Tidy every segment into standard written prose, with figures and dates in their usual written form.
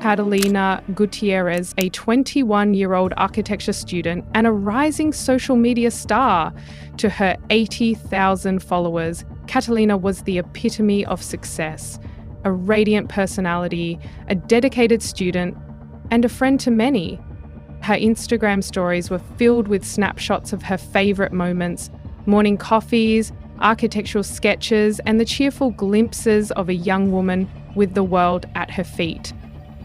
Catalina Gutiérrez, a 21-year-old architecture student and a rising social media star. To her 80,000 followers, Catalina was the epitome of success, a radiant personality, a dedicated student, and a friend to many. Her Instagram stories were filled with snapshots of her favourite moments, morning coffees, architectural sketches, and the cheerful glimpses of a young woman with the world at her feet.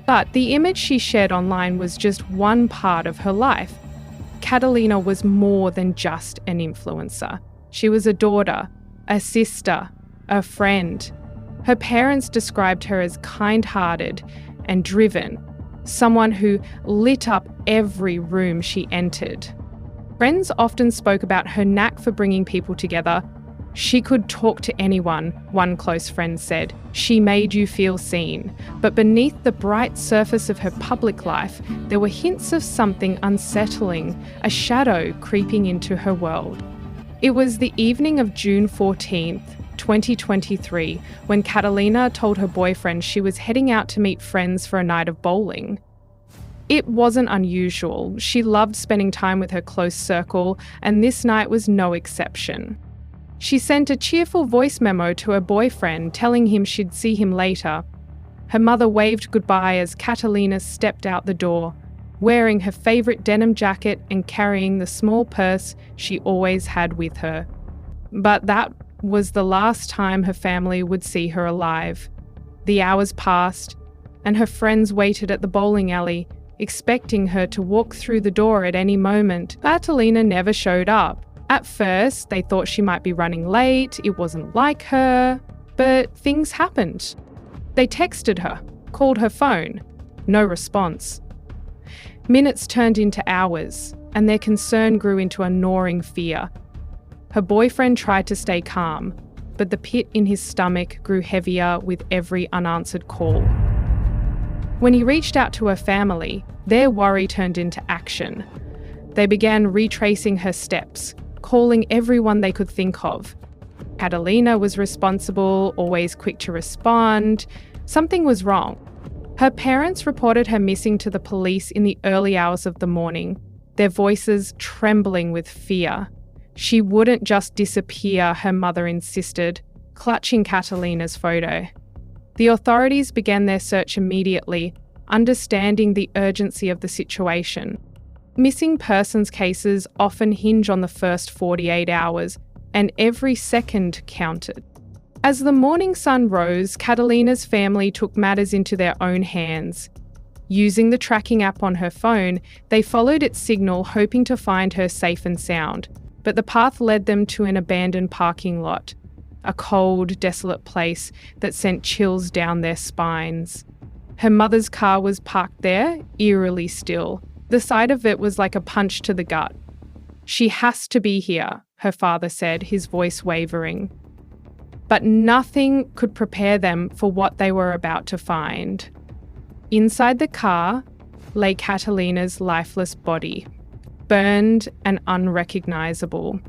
But the image she shared online was just one part of her life. Catalina was more than just an influencer. She was a daughter, a sister, a friend. Her parents described her as kind-hearted and driven, someone who lit up every room she entered. Friends often spoke about her knack for bringing people together. She could talk to anyone, one close friend said. She made you feel seen. But beneath the bright surface of her public life, there were hints of something unsettling, a shadow creeping into her world. It was the evening of June 14th, 2023, when Catalina told her boyfriend she was heading out to meet friends for a night of bowling. It wasn't unusual. She loved spending time with her close circle, and this night was no exception. She sent a cheerful voice memo to her boyfriend telling him she'd see him later. Her mother waved goodbye as Catalina stepped out the door, wearing her favourite denim jacket and carrying the small purse she always had with her. But that was the last time her family would see her alive. The hours passed, and her friends waited at the bowling alley, expecting her to walk through the door at any moment. Catalina never showed up. At first, they thought she might be running late, it wasn't like her, but things happened. They texted her, called her phone, no response. Minutes turned into hours, and their concern grew into a gnawing fear. Her boyfriend tried to stay calm, but the pit in his stomach grew heavier with every unanswered call. When he reached out to her family, their worry turned into action. They began retracing her steps, calling everyone they could think of. Catalina was responsible, always quick to respond. Something was wrong. Her parents reported her missing to the police in the early hours of the morning, their voices trembling with fear. She wouldn't just disappear, her mother insisted, clutching Catalina's photo. The authorities began their search immediately, understanding the urgency of the situation. Missing persons cases often hinge on the first 48 hours, and every second counted. As the morning sun rose, Catalina's family took matters into their own hands. Using the tracking app on her phone, they followed its signal, hoping to find her safe and sound. But the path led them to an abandoned parking lot, a cold, desolate place that sent chills down their spines. Her mother's car was parked there, eerily still. The sight of it was like a punch to the gut. "She has to be here," her father said, his voice wavering. But nothing could prepare them for what they were about to find. Inside the car lay Catalina's lifeless body, burned and unrecognisable.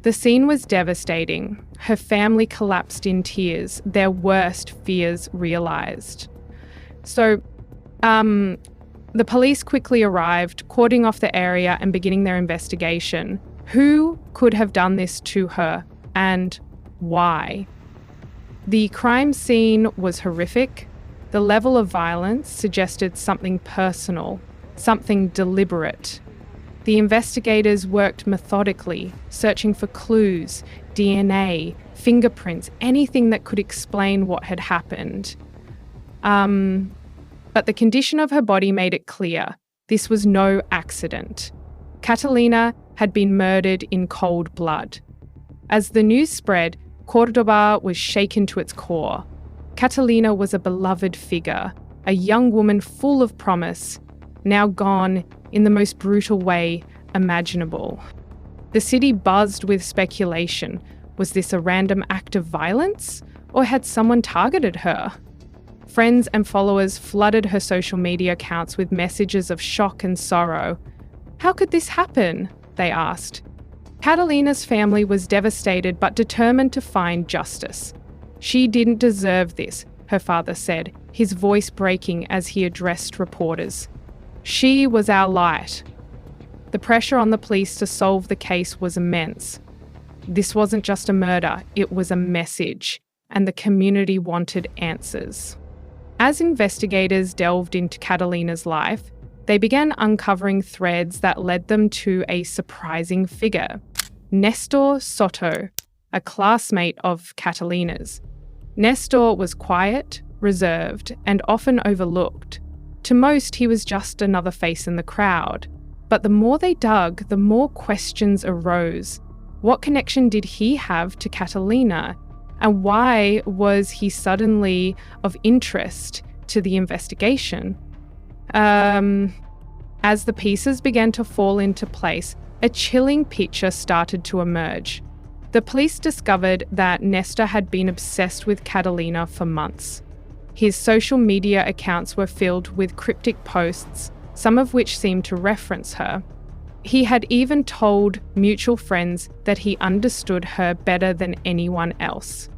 The scene was devastating. Her family collapsed in tears, their worst fears realised. So, the police quickly arrived, cording off the area and beginning their investigation. Who could have done this to her, and why? The crime scene was horrific. The level of violence suggested something personal, something deliberate. The investigators worked methodically, searching for clues, DNA, fingerprints, anything that could explain what had happened. But the condition of her body made it clear this was no accident. Catalina had been murdered in cold blood. As the news spread, Córdoba was shaken to its core. Catalina was a beloved figure, a young woman full of promise, now gone in the most brutal way imaginable. The city buzzed with speculation. Was this a random act of violence, or had someone targeted her? Friends and followers flooded her social media accounts with messages of shock and sorrow. How could this happen? They asked. Catalina's family was devastated but determined to find justice. She didn't deserve this. her father said, his voice breaking as he addressed reporters. She was our light. The pressure on the police to solve the case was immense. This wasn't just a murder, it was a message, and the community wanted answers. As investigators delved into Catalina's life, they began uncovering threads that led them to a surprising figure, Nestor Soto, a classmate of Catalina's. Nestor was quiet, reserved, and often overlooked. To most, he was just another face in the crowd. But the more they dug, the more questions arose. What connection did he have to Catalina? And why was he suddenly of interest to the investigation? As the pieces began to fall into place, a chilling picture started to emerge. The police discovered that Nestor had been obsessed with Catalina for months. His social media accounts were filled with cryptic posts, some of which seemed to reference her. He had even told mutual friends that he understood her better than anyone else.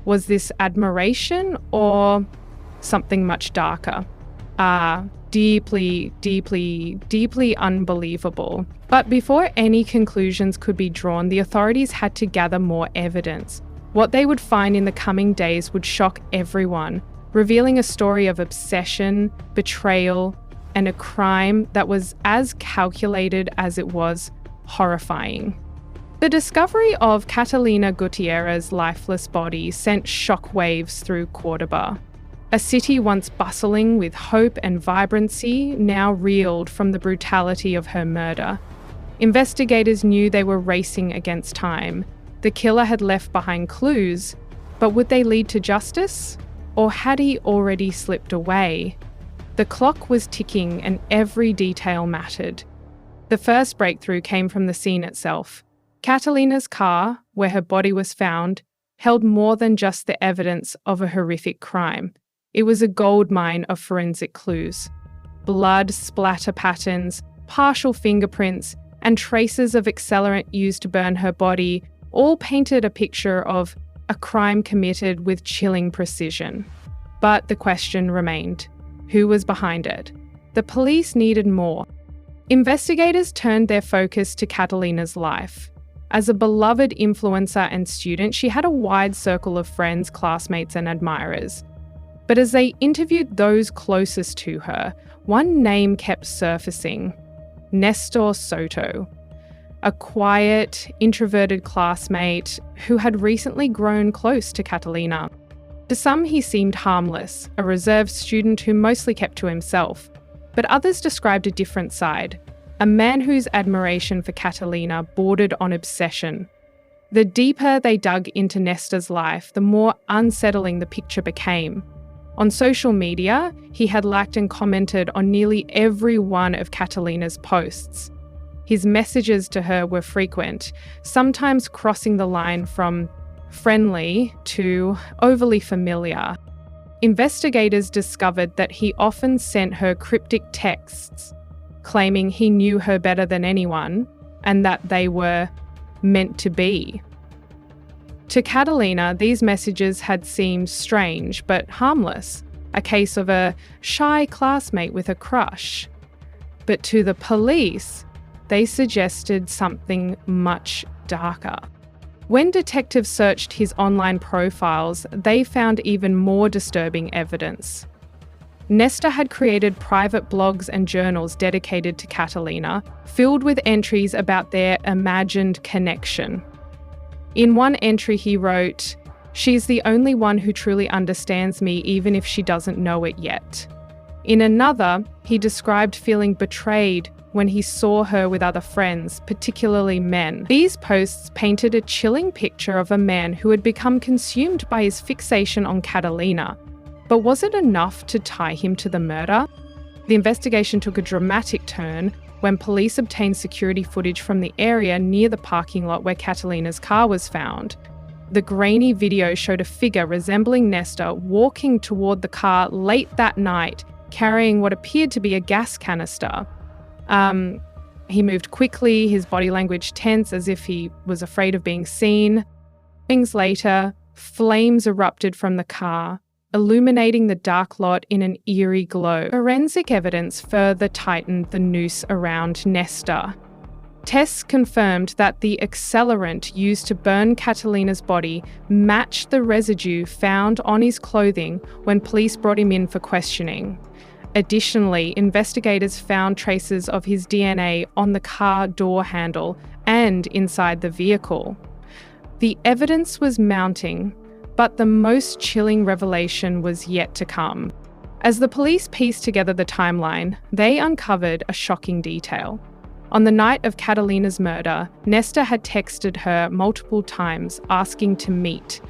Was this admiration or something much darker? Deeply, deeply, deeply unbelievable. But before any conclusions could be drawn, the authorities had to gather more evidence. What they would find in the coming days would shock everyone, revealing a story of obsession, betrayal, and a crime that was as calculated as it was horrifying. The discovery of Catalina Gutiérrez's lifeless body sent shockwaves through Córdoba. A city once bustling with hope and vibrancy now reeled from the brutality of her murder. Investigators knew they were racing against time. The killer had left behind clues, but would they lead to justice? Or had he already slipped away? The clock was ticking and every detail mattered. The first breakthrough came from the scene itself. Catalina's car, where her body was found, held more than just the evidence of a horrific crime. It was a goldmine of forensic clues. Blood splatter patterns, partial fingerprints, and traces of accelerant used to burn her body all painted a picture of a crime committed with chilling precision. But the question remained. Who was behind it? The police needed more. Investigators turned their focus to Catalina's life. As a beloved influencer and student, she had a wide circle of friends, classmates, and admirers. But as they interviewed those closest to her, one name kept surfacing: Nestor Soto, a quiet, introverted classmate who had recently grown close to Catalina. To some, he seemed harmless, a reserved student who mostly kept to himself. But others described a different side, a man whose admiration for Catalina bordered on obsession. The deeper they dug into Nestor's life, the more unsettling the picture became. On social media, he had liked and commented on nearly every one of Catalina's posts. His messages to her were frequent, sometimes crossing the line from friendly to overly familiar. Investigators discovered that he often sent her cryptic texts, claiming he knew her better than anyone and that they were meant to be. To Catalina, these messages had seemed strange but harmless, a case of a shy classmate with a crush. But to the police, they suggested something much darker. When detectives searched his online profiles, they found even more disturbing evidence. Nestor had created private blogs and journals dedicated to Catalina, filled with entries about their imagined connection. In one entry he wrote, "She's the only one who truly understands me even if she doesn't know it yet." In another, he described feeling betrayed when he saw her with other friends, particularly men. These posts painted a chilling picture of a man who had become consumed by his fixation on Catalina. But was it enough to tie him to the murder? The investigation took a dramatic turn when police obtained security footage from the area near the parking lot where Catalina's car was found. The grainy video showed a figure resembling Nestor walking toward the car late that night, carrying what appeared to be a gas canister. He moved quickly, his body language tense as if he was afraid of being seen. Things later, flames erupted from the car, illuminating the dark lot in an eerie glow. Forensic evidence further tightened the noose around Nesta. Tests confirmed that the accelerant used to burn Catalina's body matched the residue found on his clothing when police brought him in for questioning. Additionally, investigators found traces of his DNA on the car door handle and inside the vehicle. The evidence was mounting, but the most chilling revelation was yet to come. As the police pieced together the timeline, they uncovered a shocking detail. On the night of Catalina's murder, Nesta had texted her multiple times asking to meet.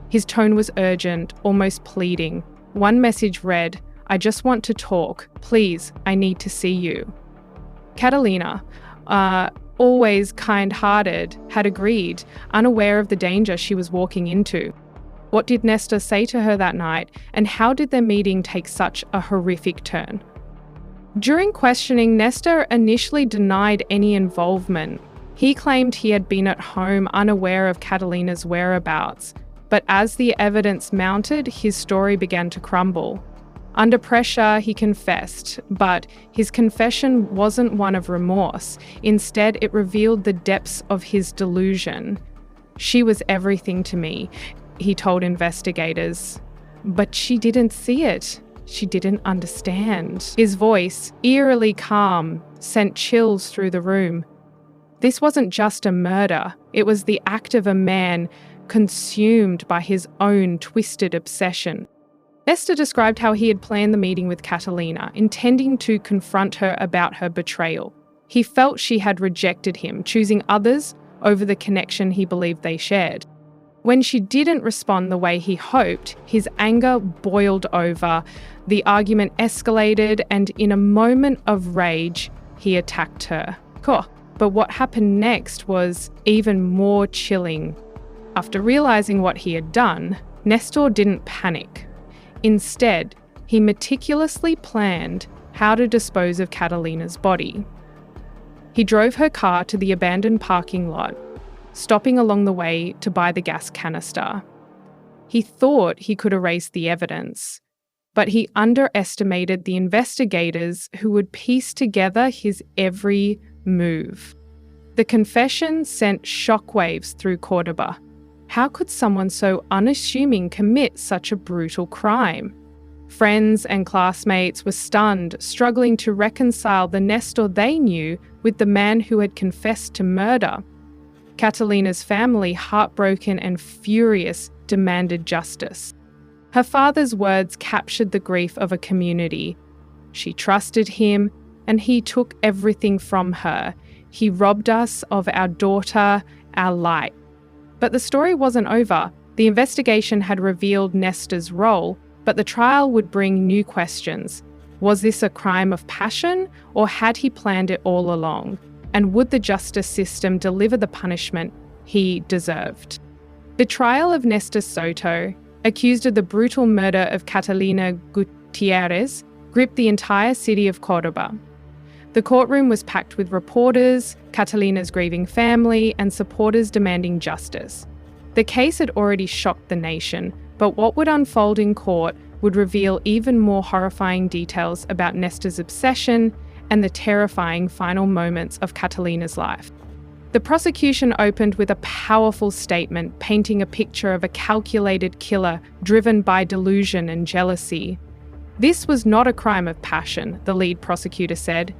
His tone was urgent, almost pleading. One message read, "I just want to talk. Please, I need to see you." Catalina, always kind-hearted, had agreed, unaware of the danger she was walking into. What did Nesta say to her that night, and how did their meeting take such a horrific turn? During questioning, Nesta initially denied any involvement. He claimed he had been at home unaware of Catalina's whereabouts, but as the evidence mounted, his story began to crumble. Under pressure, he confessed, but his confession wasn't one of remorse. Instead, it revealed the depths of his delusion. "She was everything to me," he told investigators. "But she didn't see it. She didn't understand." His voice, eerily calm, sent chills through the room. This wasn't just a murder. It was the act of a man consumed by his own twisted obsession. Nesta described how he had planned the meeting with Catalina, intending to confront her about her betrayal. He felt she had rejected him, choosing others over the connection he believed they shared. When she didn't respond the way he hoped, his anger boiled over. The argument escalated, and in a moment of rage, he attacked her. But what happened next was even more chilling. After realizing what he had done, Nestor didn't panic. Instead, he meticulously planned how to dispose of Catalina's body. He drove her car to the abandoned parking lot, stopping along the way to buy the gas canister. He thought he could erase the evidence, but he underestimated the investigators who would piece together his every move. The confession sent shockwaves through Córdoba. How could someone so unassuming commit such a brutal crime? Friends and classmates were stunned, struggling to reconcile the Nestor they knew with the man who had confessed to murder. Catalina's family, heartbroken and furious, demanded justice. Her father's words captured the grief of a community. She trusted him, and he took everything from her. He robbed us of our daughter, our light. But the story wasn't over. The investigation had revealed Nesta's role, but the trial would bring new questions. Was this a crime of passion, or had he planned it all along? And would the justice system deliver the punishment he deserved? The trial of Nesta Soto, accused of the brutal murder of Catalina Gutiérrez, gripped the entire city of Córdoba. The courtroom was packed with reporters, Catalina's grieving family, and supporters demanding justice. The case had already shocked the nation, but what would unfold in court would reveal even more horrifying details about Nesta's obsession and the terrifying final moments of Catalina's life. The prosecution opened with a powerful statement painting a picture of a calculated killer driven by delusion and jealousy. This was not a crime of passion, the lead prosecutor said.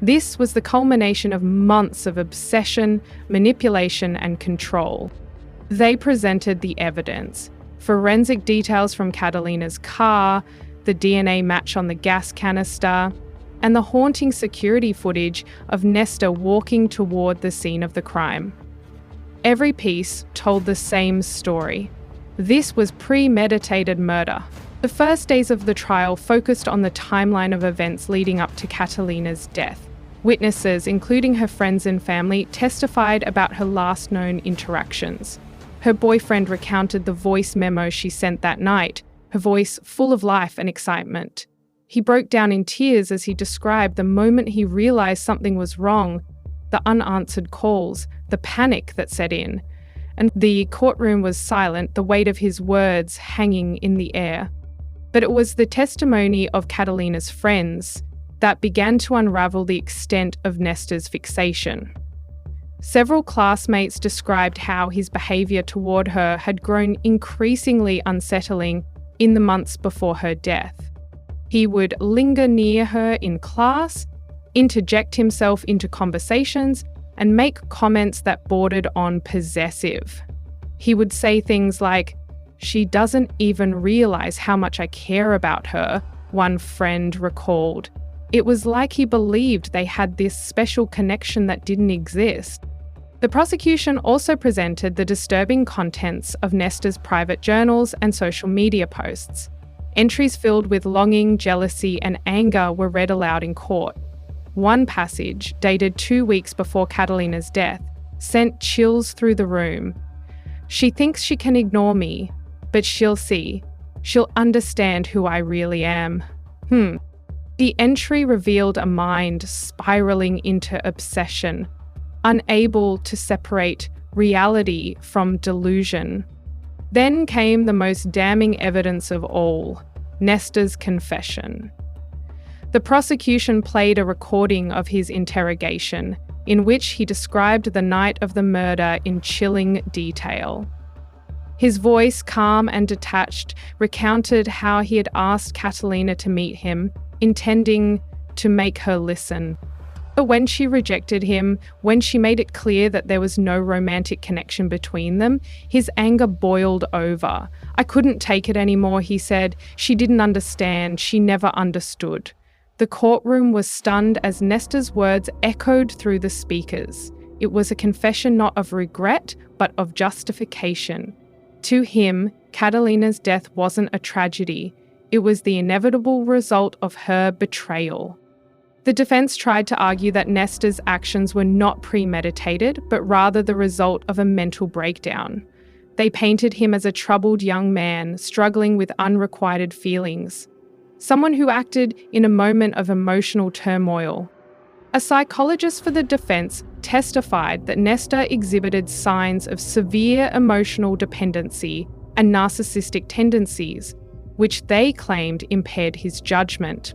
This was the culmination of months of obsession, manipulation, and control. They presented the evidence: forensic details from Catalina's car, the DNA match on the gas canister, and the haunting security footage of Nesta walking toward the scene of the crime. Every piece told the same story. This was premeditated murder. The first days of the trial focused on the timeline of events leading up to Catalina's death. Witnesses, including her friends and family, testified about her last known interactions. Her boyfriend recounted the voice memo she sent that night, her voice full of life and excitement. He broke down in tears as he described the moment he realized something was wrong, the unanswered calls, the panic that set in. And the courtroom was silent, the weight of his words hanging in the air. But it was the testimony of Catalina's friends that began to unravel the extent of Nesta's fixation. Several classmates described how his behaviour toward her had grown increasingly unsettling in the months before her death. He would linger near her in class, interject himself into conversations, and make comments that bordered on possessive. He would say things like, "She doesn't even realise how much I care about her," one friend recalled. It was like he believed they had this special connection that didn't exist. The prosecution also presented the disturbing contents of Nesta's private journals and social media posts. Entries filled with longing, jealousy, and anger were read aloud in court. One passage, dated 2 weeks before Catalina's death, sent chills through the room. "She thinks she can ignore me, but she'll see. She'll understand who I really am." The entry revealed a mind spiraling into obsession, unable to separate reality from delusion. Then came the most damning evidence of all, Nesta's confession. The prosecution played a recording of his interrogation, in which he described the night of the murder in chilling detail. His voice, calm and detached, recounted how he had asked Catalina to meet him, intending to make her listen. But when she rejected him, when she made it clear that there was no romantic connection between them, his anger boiled over. "I couldn't take it anymore," he said. "She didn't understand. She never understood." The courtroom was stunned as Nesta's words echoed through the speakers. It was a confession not of regret, but of justification. To him, Catalina's death wasn't a tragedy. It was the inevitable result of her betrayal. The defense tried to argue that Nesta's actions were not premeditated, but rather the result of a mental breakdown. They painted him as a troubled young man, struggling with unrequited feelings. Someone who acted in a moment of emotional turmoil. A psychologist for the defense testified that Nesta exhibited signs of severe emotional dependency and narcissistic tendencies, which they claimed impaired his judgment.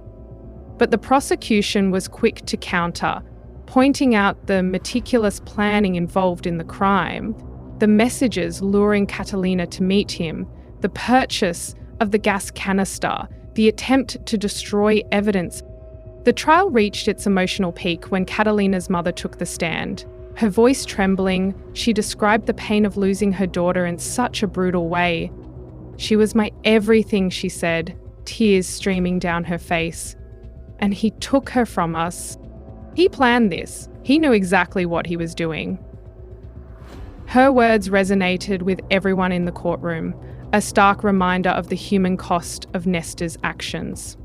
But the prosecution was quick to counter, pointing out the meticulous planning involved in the crime, the messages luring Catalina to meet him, the purchase of the gas canister, the attempt to destroy evidence. The trial reached its emotional peak when Catalina's mother took the stand. Her voice trembling, she described the pain of losing her daughter in such a brutal way. "She was my everything," she said, tears streaming down her face. "And he took her from us. He planned this. He knew exactly what he was doing." Her words resonated with everyone in the courtroom, a stark reminder of the human cost of Nesta's actions.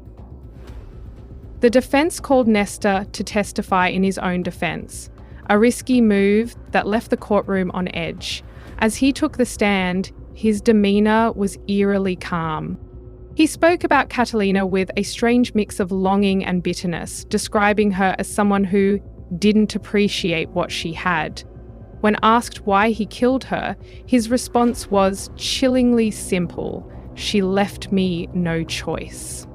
The defense called Nesta to testify in his own defense, a risky move that left the courtroom on edge. As he took the stand, his demeanour was eerily calm. He spoke about Catalina with a strange mix of longing and bitterness, describing her as someone who didn't appreciate what she had. When asked why he killed her, his response was chillingly simple: "She left me no choice."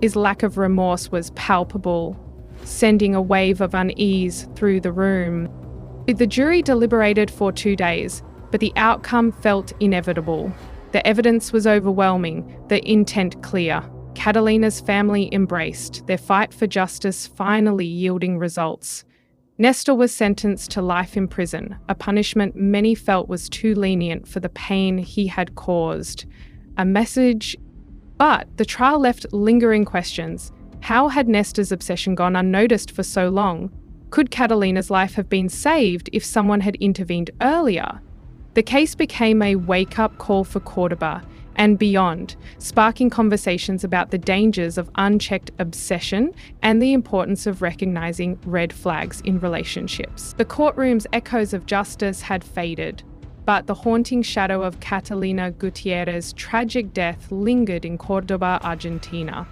His lack of remorse was palpable, sending a wave of unease through the room. The jury deliberated for 2 days, but the outcome felt inevitable. The evidence was overwhelming, the intent clear. Catalina's family embraced, their fight for justice finally yielding results. Nesta was sentenced to life in prison, a punishment many felt was too lenient for the pain he had caused. But the trial left lingering questions. How had Nesta's obsession gone unnoticed for so long? Could Catalina's life have been saved if someone had intervened earlier? The case became a wake-up call for Córdoba and beyond, sparking conversations about the dangers of unchecked obsession and the importance of recognising red flags in relationships. The courtroom's echoes of justice had faded, but the haunting shadow of Catalina Gutiérrez's tragic death lingered in Córdoba, Argentina.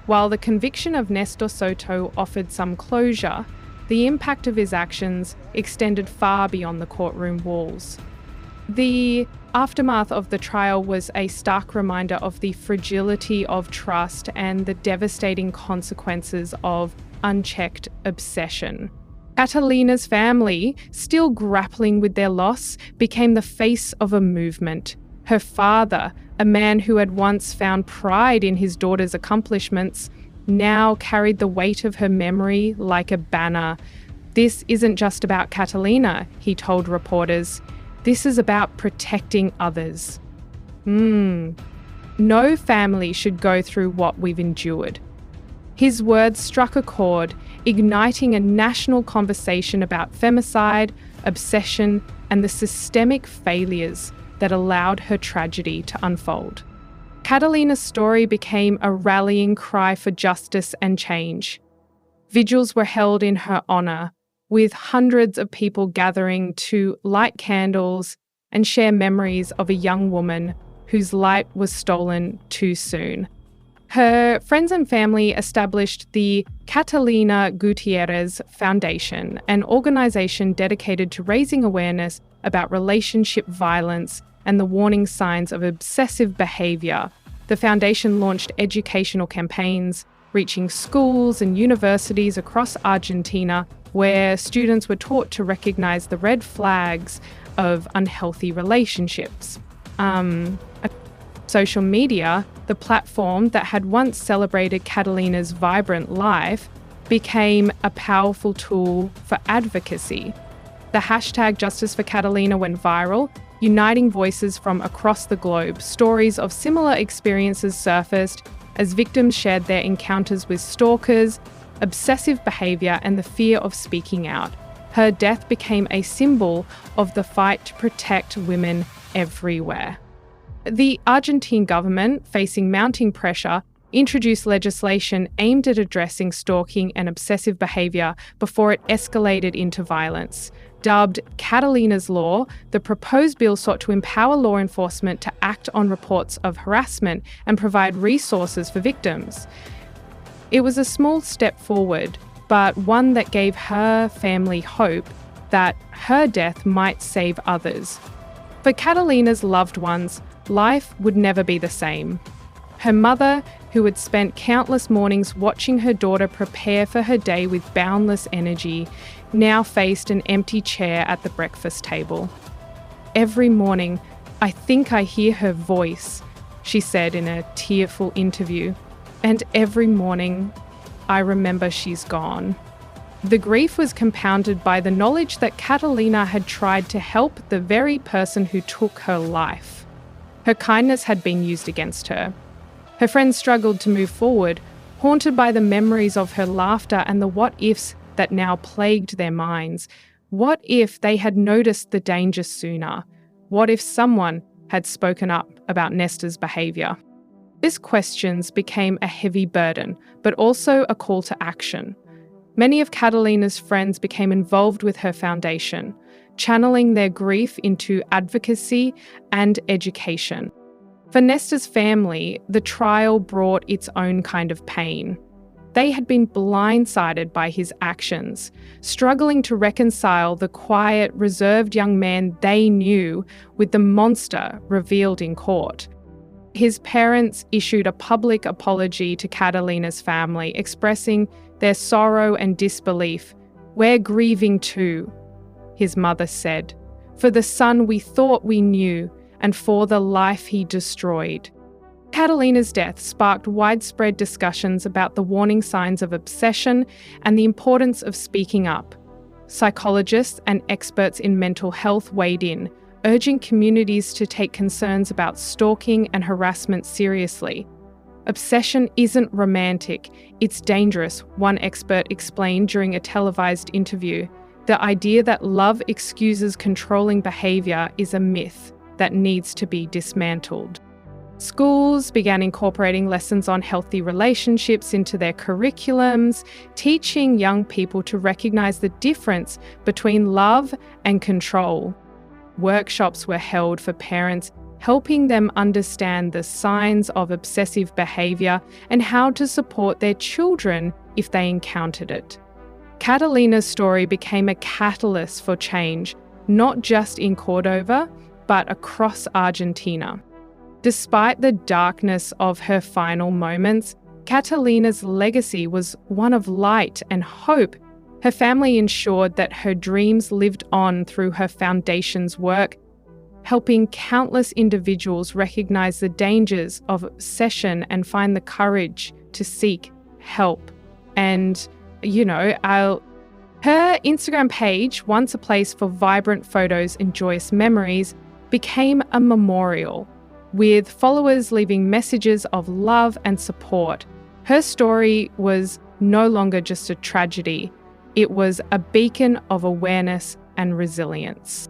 While the conviction of Néstor Soto offered some closure, the impact of his actions extended far beyond the courtroom walls. The aftermath of the trial was a stark reminder of the fragility of trust and the devastating consequences of unchecked obsession. Catalina's family, still grappling with their loss, became the face of a movement. Her father, a man who had once found pride in his daughter's accomplishments, now carried the weight of her memory like a banner. "This isn't just about Catalina," he told reporters. "This is about protecting others." No family should go through what we've endured. His words struck a chord, igniting a national conversation about femicide, obsession, and the systemic failures that allowed her tragedy to unfold. Catalina's story became a rallying cry for justice and change. Vigils were held in her honour, with hundreds of people gathering to light candles and share memories of a young woman whose light was stolen too soon. Her friends and family established the Catalina Gutiérrez Foundation, an organisation dedicated to raising awareness about relationship violence and the warning signs of obsessive behaviour. The foundation launched educational campaigns, reaching schools and universities across Argentina, where students were taught to recognise the red flags of unhealthy relationships. Social media, the platform that had once celebrated Catalina's vibrant life, became a powerful tool for advocacy. The hashtag Justice for Catalina went viral, uniting voices from across the globe. Stories of similar experiences surfaced as victims shared their encounters with stalkers, obsessive behaviour, and the fear of speaking out. Her death became a symbol of the fight to protect women everywhere. The Argentine government, facing mounting pressure, introduced legislation aimed at addressing stalking and obsessive behaviour before it escalated into violence. Dubbed Catalina's Law, the proposed bill sought to empower law enforcement to act on reports of harassment and provide resources for victims. It was a small step forward, but one that gave her family hope that her death might save others. For Catalina's loved ones, life would never be the same. Her mother, who had spent countless mornings watching her daughter prepare for her day with boundless energy, now faced an empty chair at the breakfast table. "Every morning, I think I hear her voice," she said in a tearful interview. "And every morning, I remember she's gone." The grief was compounded by the knowledge that Catalina had tried to help the very person who took her life. Her kindness had been used against her. Her friends struggled to move forward, haunted by the memories of her laughter and the what-ifs that now plagued their minds. What if they had noticed the danger sooner? What if someone had spoken up about Nesta's behaviour? These questions became a heavy burden, but also a call to action. Many of Catalina's friends became involved with her foundation, channeling their grief into advocacy and education. For Nesta's family, the trial brought its own kind of pain. They had been blindsided by his actions, struggling to reconcile the quiet, reserved young man they knew with the monster revealed in court. His parents issued a public apology to Catalina's family, expressing their sorrow and disbelief. "We're grieving too," his mother said, "for the son we thought we knew and for the life he destroyed." Catalina's death sparked widespread discussions about the warning signs of obsession and the importance of speaking up. Psychologists and experts in mental health weighed in, urging communities to take concerns about stalking and harassment seriously. "Obsession isn't romantic, it's dangerous," one expert explained during a televised interview. "The idea that love excuses controlling behaviour is a myth that needs to be dismantled." Schools began incorporating lessons on healthy relationships into their curriculums, teaching young people to recognise the difference between love and control. Workshops were held for parents, helping them understand the signs of obsessive behaviour and how to support their children if they encountered it. Catalina's story became a catalyst for change, not just in Cordova, but across Argentina. Despite the darkness of her final moments, Catalina's legacy was one of light and hope. Her family ensured that her dreams lived on through her foundation's work, helping countless individuals recognize the dangers of obsession and find the courage to seek help. And, her Instagram page, once a place for vibrant photos and joyous memories, became a memorial, with followers leaving messages of love and support. Her story was no longer just a tragedy. It was a beacon of awareness and resilience.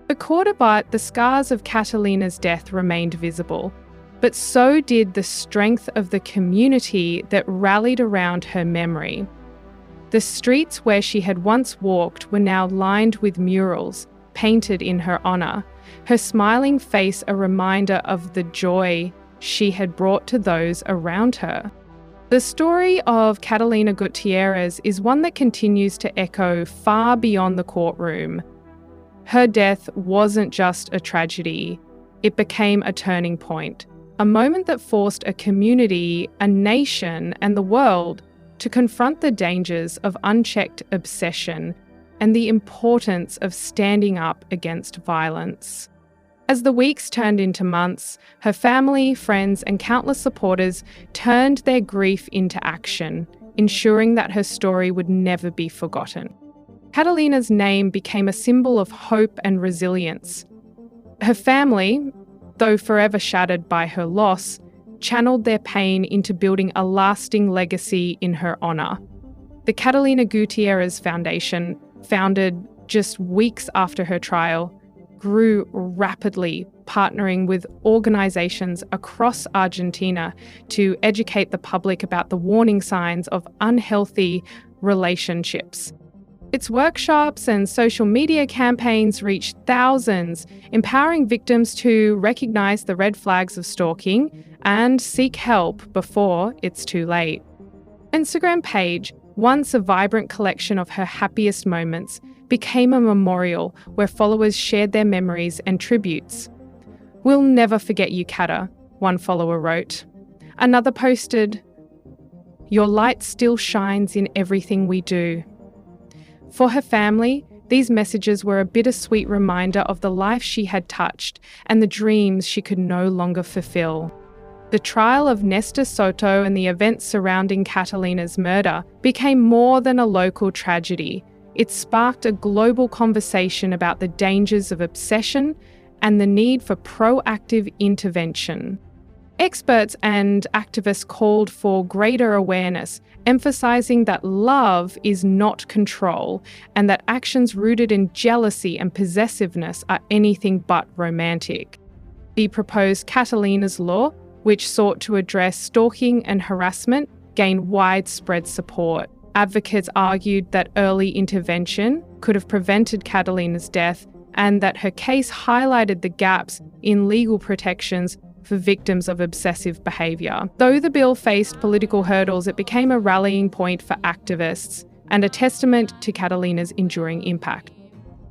For Cordoba, the scars of Catalina's death remained visible, but so did the strength of the community that rallied around her memory. The streets where she had once walked were now lined with murals painted in her honour, her smiling face a reminder of the joy she had brought to those around her. The story of Catalina Gutierrez is one that continues to echo far beyond the courtroom. Her death wasn't just a tragedy, it became a turning point, a moment that forced a community, a nation, and the world to confront the dangers of unchecked obsession and the importance of standing up against violence. As the weeks turned into months, her family, friends, and countless supporters turned their grief into action, ensuring that her story would never be forgotten. Catalina's name became a symbol of hope and resilience. Her family, though forever shattered by her loss, channeled their pain into building a lasting legacy in her honour. The Catalina Gutiérrez Foundation, founded just weeks after her trial, grew rapidly, partnering with organisations across Argentina to educate the public about the warning signs of unhealthy relationships. Its workshops and social media campaigns reached thousands, empowering victims to recognise the red flags of stalking and seek help before it's too late. Instagram page, once a vibrant collection of her happiest moments, became a memorial where followers shared their memories and tributes. "We'll never forget you, Cata," one follower wrote. Another posted, "Your light still shines in everything we do." For her family, these messages were a bittersweet reminder of the life she had touched and the dreams she could no longer fulfill. The trial of Néstor Soto and the events surrounding Catalina's murder became more than a local tragedy. It sparked a global conversation about the dangers of obsession and the need for proactive intervention. Experts and activists called for greater awareness, emphasising that love is not control and that actions rooted in jealousy and possessiveness are anything but romantic. The proposed Catalina's Law, which sought to address stalking and harassment, gained widespread support. Advocates argued that early intervention could have prevented Catalina's death and that her case highlighted the gaps in legal protections for victims of obsessive behaviour. Though the bill faced political hurdles, it became a rallying point for activists and a testament to Catalina's enduring impact.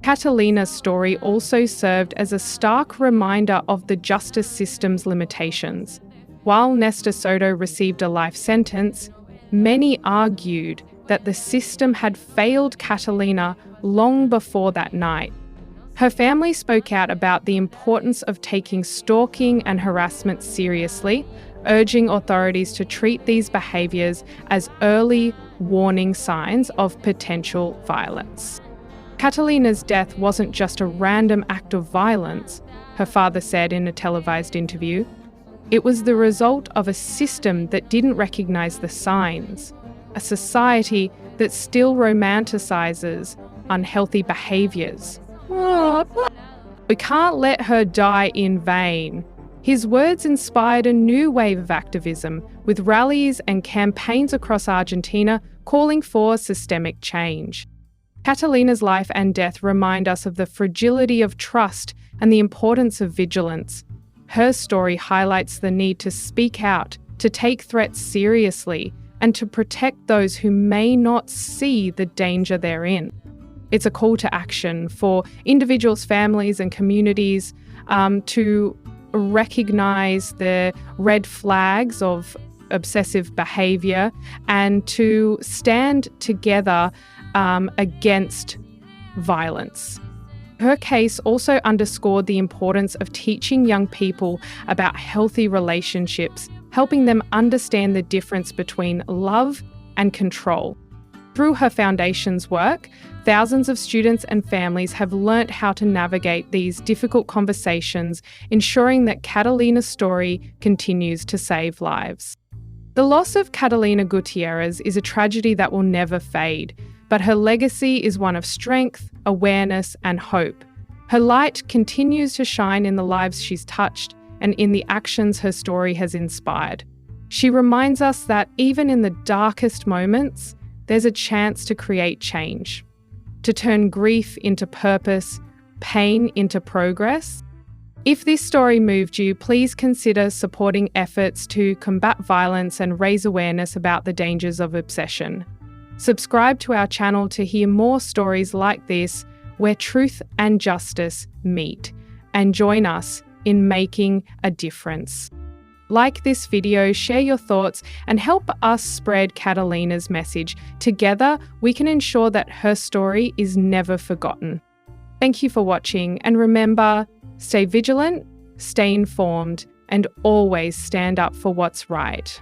Catalina's story also served as a stark reminder of the justice system's limitations. While Néstor Soto received a life sentence, many argued that the system had failed Catalina long before that night. Her family spoke out about the importance of taking stalking and harassment seriously, urging authorities to treat these behaviours as early warning signs of potential violence. Catalina's death wasn't just a random act of violence, her father said in a televised interview. It was the result of a system that didn't recognise the signs, a society that still romanticises unhealthy behaviours. We can't let her die in vain. His words inspired a new wave of activism, with rallies and campaigns across Argentina calling for systemic change. Catalina's life and death remind us of the fragility of trust and the importance of vigilance. Her story highlights the need to speak out, to take threats seriously, and to protect those who may not see the danger they're in. It's a call to action for individuals, families, and communities to recognize the red flags of obsessive behavior and to stand together against violence. Her case also underscored the importance of teaching young people about healthy relationships, helping them understand the difference between love and control. Through her foundation's work, thousands of students and families have learnt how to navigate these difficult conversations, ensuring that Catalina's story continues to save lives. The loss of Catalina Gutierrez is a tragedy that will never fade, but her legacy is one of strength, awareness, and hope. Her light continues to shine in the lives she's touched and in the actions her story has inspired. She reminds us that even in the darkest moments, there's a chance to create change, to turn grief into purpose, pain into progress. If this story moved you, please consider supporting efforts to combat violence and raise awareness about the dangers of obsession. Subscribe to our channel to hear more stories like this, where truth and justice meet, and join us in making a difference. Like this video, share your thoughts, and help us spread Catalina's message. Together, we can ensure that her story is never forgotten. Thank you for watching, and remember, stay vigilant, stay informed, and always stand up for what's right.